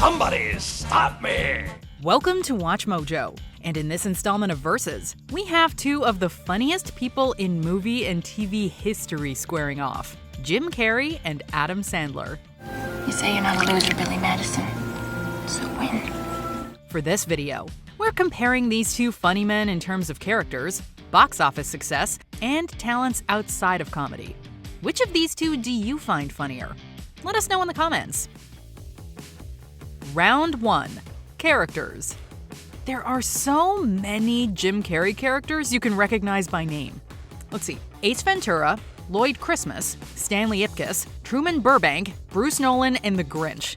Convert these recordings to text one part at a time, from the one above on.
Somebody stop me! Welcome to WatchMojo, and in this installment of Versus, we have two of the funniest people in movie and TV history squaring off, Jim Carrey and Adam Sandler. You say you're not a loser, Billy Madison. So win. For this video, we're comparing these two funny men in terms of characters, box office success, and talents outside of comedy. Which of these two do you find funnier? Let us know in the comments. Round 1. Characters. There are so many Jim Carrey characters you can recognize by name. Let's see. Ace Ventura, Lloyd Christmas, Stanley Ipkiss, Truman Burbank, Bruce Nolan, and The Grinch.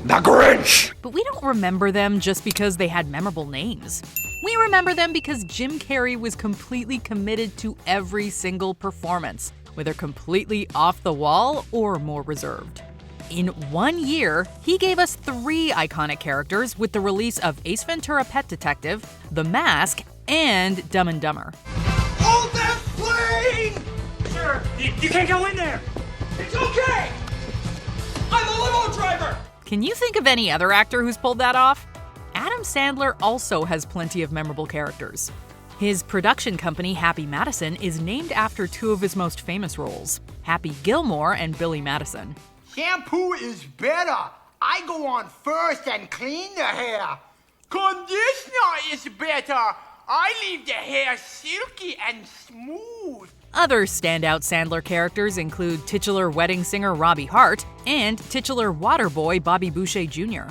The Grinch! But we don't remember them just because they had memorable names. We remember them because Jim Carrey was completely committed to every single performance, whether completely off the wall or more reserved. In 1 year, he gave us 3 iconic characters with the release of Ace Ventura: Pet Detective, The Mask, and Dumb and Dumber. Hold that plane! Sir, you can't go in there! It's okay! I'm a limo driver! Can you think of any other actor who's pulled that off? Adam Sandler also has plenty of memorable characters. His production company, Happy Madison, is named after 2 of his most famous roles, Happy Gilmore and Billy Madison. Shampoo is better. I go on first and clean the hair. Conditioner is better. I leave the hair silky and smooth. Other standout Sandler characters include titular wedding singer Robbie Hart and titular water boy Bobby Boucher Jr.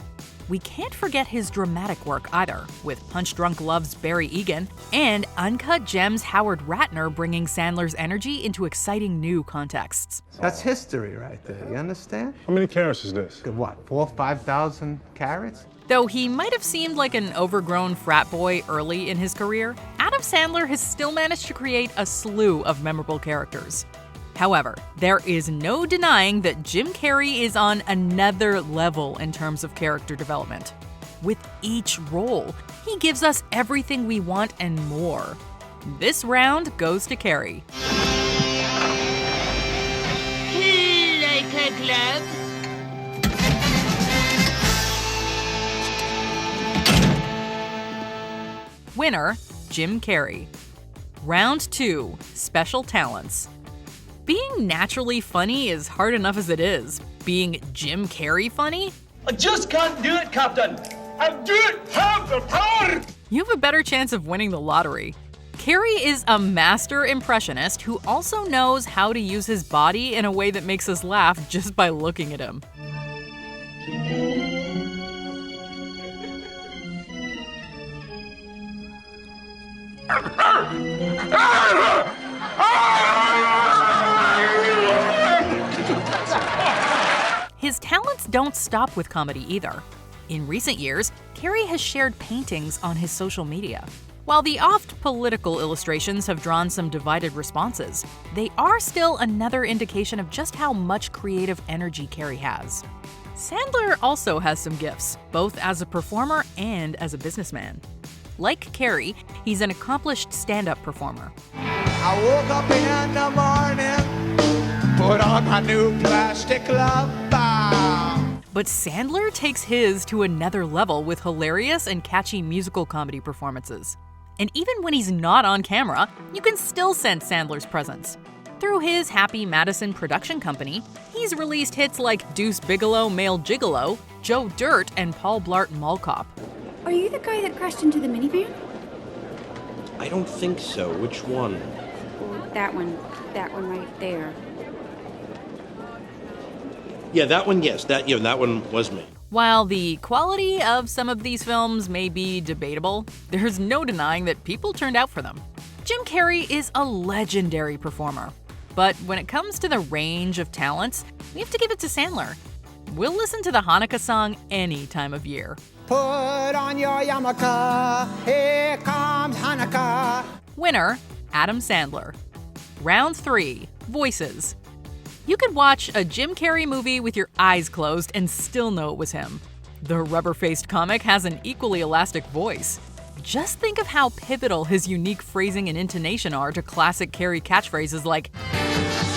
We can't forget his dramatic work either, with Punch Drunk Love's Barry Egan and Uncut Gems' Howard Ratner bringing Sandler's energy into exciting new contexts. That's history right there, you understand? How many carats is this? What, 4,000 or 5,000 carats? Though he might have seemed like an overgrown frat boy early in his career, Adam Sandler has still managed to create a slew of memorable characters. However, there is no denying that Jim Carrey is on another level in terms of character development. With each role, he gives us everything we want and more. This round goes to Carrey. Like a glove. Winner, Jim Carrey. Round 2, Special Talents. Being naturally funny is hard enough as it is. Being Jim Carrey funny? I just can't do it, Captain! I don't have the power! You have a better chance of winning the lottery. Carrey is a master impressionist who also knows how to use his body in a way that makes us laugh just by looking at him. His talents don't stop with comedy either. In recent years, Carrey has shared paintings on his social media. While the oft political illustrations have drawn some divided responses, they are still another indication of just how much creative energy Carrey has. Sandler also has some gifts, both as a performer and as a businessman. Like Carrey, he's an accomplished stand-up performer. I woke up in the morning, put on my new plastic glove. But Sandler takes his to another level with hilarious and catchy musical comedy performances. And even when he's not on camera, you can still sense Sandler's presence. Through his Happy Madison production company, he's released hits like Deuce Bigalow Male Gigolo, Joe Dirt, and Paul Blart Mall Cop. Are you the guy that crashed into the minivan? I don't think so. Which one? Or that one right there. Yeah, that one, yes. That one was me. While the quality of some of these films may be debatable, there's no denying that people turned out for them. Jim Carrey is a legendary performer. But when it comes to the range of talents, we have to give it to Sandler. We'll listen to the Hanukkah song any time of year. Put on your yarmulke, here comes Hanukkah. Winner, Adam Sandler. Round 3, Voices. You could watch a Jim Carrey movie with your eyes closed and still know it was him. The rubber-faced comic has an equally elastic voice. Just think of how pivotal his unique phrasing and intonation are to classic Carrey catchphrases like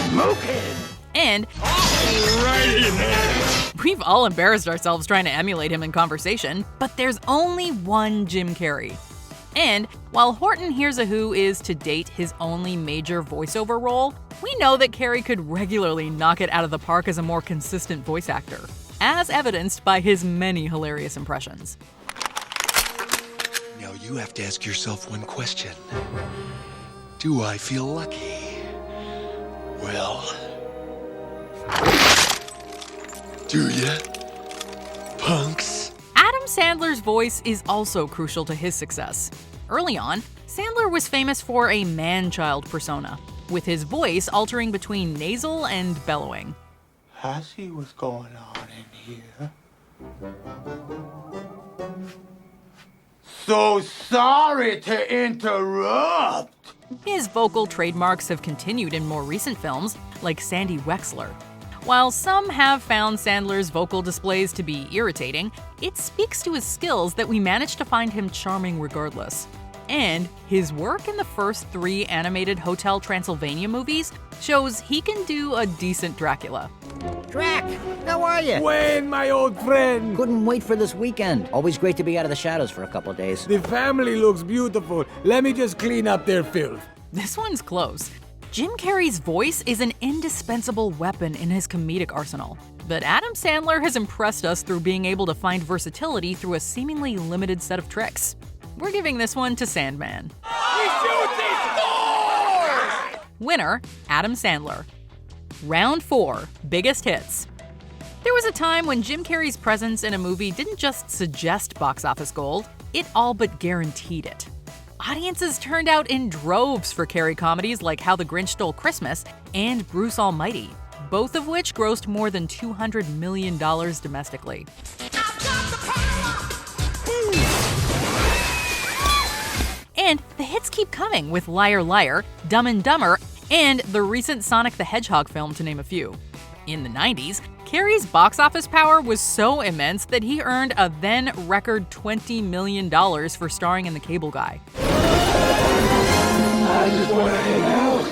"smoking" And we've all embarrassed ourselves trying to emulate him in conversation, but there's only one Jim Carrey. And while Horton Hears a Who is to date his only major voiceover role, we know that Carrey could regularly knock it out of the park as a more consistent voice actor, as evidenced by his many hilarious impressions. Now you have to ask yourself one question. Do I feel lucky? Well, do ya, punks? Adam Sandler's voice is also crucial to his success. Early on, Sandler was famous for a man-child persona, with his voice altering between nasal and bellowing. I see what's going on in here. So sorry to interrupt. His vocal trademarks have continued in more recent films, like Sandy Wexler. While some have found Sandler's vocal displays to be irritating, it speaks to his skills that we managed to find him charming regardless. And his work in the first 3 animated Hotel Transylvania movies shows he can do a decent Dracula. Drac, how are you? Wayne, my old friend. Couldn't wait for this weekend. Always great to be out of the shadows for a couple of days. The family looks beautiful. Let me just clean up their filth. This one's close. Jim Carrey's voice is an indispensable weapon in his comedic arsenal. But Adam Sandler has impressed us through being able to find versatility through a seemingly limited set of tricks. We're giving this one to Sandman. Winner, Adam Sandler. Round 4, biggest hits. There was a time when Jim Carrey's presence in a movie didn't just suggest box office gold, it all but guaranteed it. Audiences turned out in droves for Carrey comedies like How the Grinch Stole Christmas and Bruce Almighty, both of which grossed more than $200 million domestically. And the hits keep coming with Liar Liar, Dumb and Dumber, and the recent Sonic the Hedgehog film, to name a few. In the 90s, Carrey's box office power was so immense that he earned a then record $20 million for starring in The Cable Guy. I just want to hang out.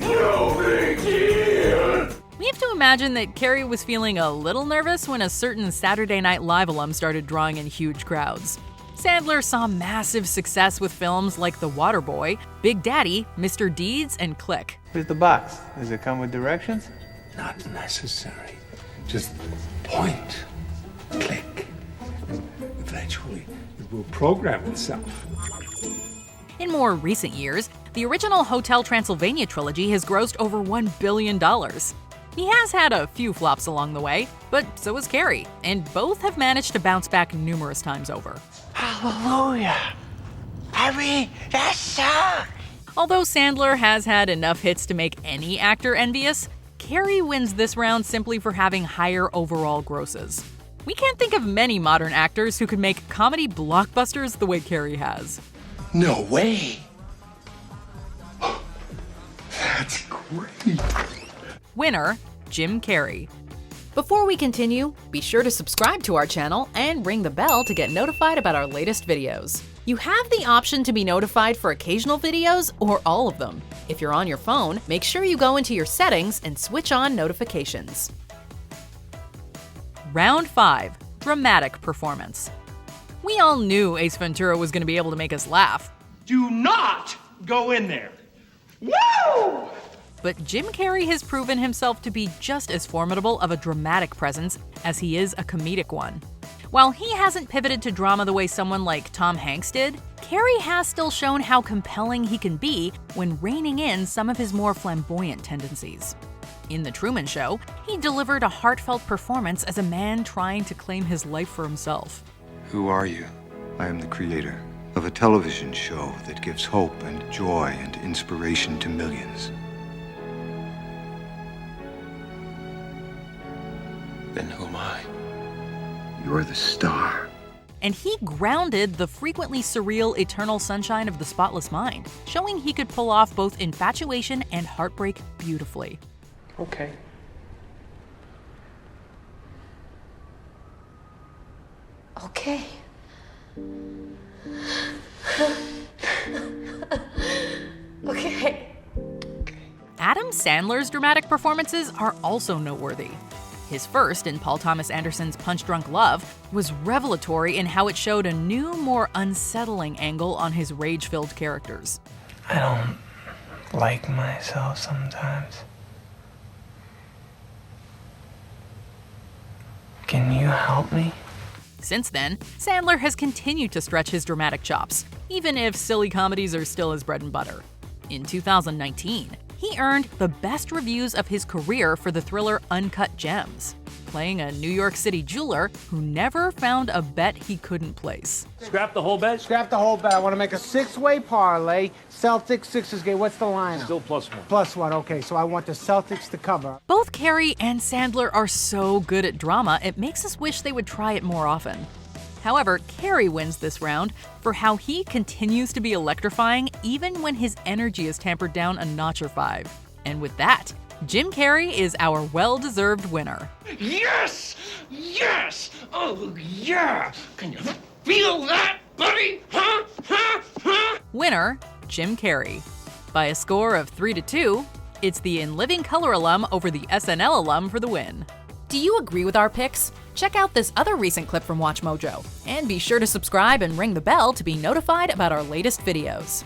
No big deal. We have to imagine that Carrey was feeling a little nervous when a certain Saturday Night Live alum started drawing in huge crowds. Sandler saw massive success with films like The Waterboy, Big Daddy, Mr. Deeds, and Click. Here's the box. Does it come with directions? Not necessary. Just point, click, and eventually it will program itself. In more recent years, the original Hotel Transylvania trilogy has grossed over $1 billion. He has had a few flops along the way, but so has Carrey, and both have managed to bounce back numerous times over. Hallelujah. I mean, that sucks. Although Sandler has had enough hits to make any actor envious, Carrey wins this round simply for having higher overall grosses. We can't think of many modern actors who could make comedy blockbusters the way Carrey has. No way. That's great. Winner, Jim Carrey. Before we continue, be sure to subscribe to our channel and ring the bell to get notified about our latest videos. You have the option to be notified for occasional videos or all of them. If you're on your phone, make sure you go into your settings and switch on notifications. Round 5, dramatic performance. We all knew Ace Ventura was going to be able to make us laugh. Do not go in there. Woo! But Jim Carrey has proven himself to be just as formidable of a dramatic presence as he is a comedic one. While he hasn't pivoted to drama the way someone like Tom Hanks did, Carrey has still shown how compelling he can be when reining in some of his more flamboyant tendencies. In The Truman Show, he delivered a heartfelt performance as a man trying to claim his life for himself. Who are you? I am the creator of a television show that gives hope and joy and inspiration to millions. Then who am I? You're the star. And he grounded the frequently surreal Eternal Sunshine of the Spotless Mind, showing he could pull off both infatuation and heartbreak beautifully. Okay. Okay. Okay. Adam Adam Sandler's dramatic performances are also noteworthy. His first, in Paul Thomas Anderson's Punch Drunk Love, was revelatory in how it showed a new, more unsettling angle on his rage-filled characters. I don't like myself sometimes. Can you help me? Since then, Sandler has continued to stretch his dramatic chops, even if silly comedies are still his bread and butter. In 2019, he earned the best reviews of his career for the thriller Uncut Gems, playing a New York City jeweler who never found a bet he couldn't place. Scrap the whole bet? Scrap the whole bet. I want to make a six-way parlay. Celtics, Sixers game. What's the line? Still +1. +1, okay. So I want the Celtics to cover. Both Carrey and Sandler are so good at drama, it makes us wish they would try it more often. However, Carrey wins this round for how he continues to be electrifying even when his energy is tampered down a notch or 5. And with that, Jim Carrey is our well-deserved winner. Yes! Yes! Oh, yeah! Can you feel that, buddy? Huh? Huh? Huh? Winner, Jim Carrey. By a score of 3-2, it's the In Living Color alum over the SNL alum for the win. Do you agree with our picks? Check out this other recent clip from WatchMojo, and be sure to subscribe and ring the bell to be notified about our latest videos.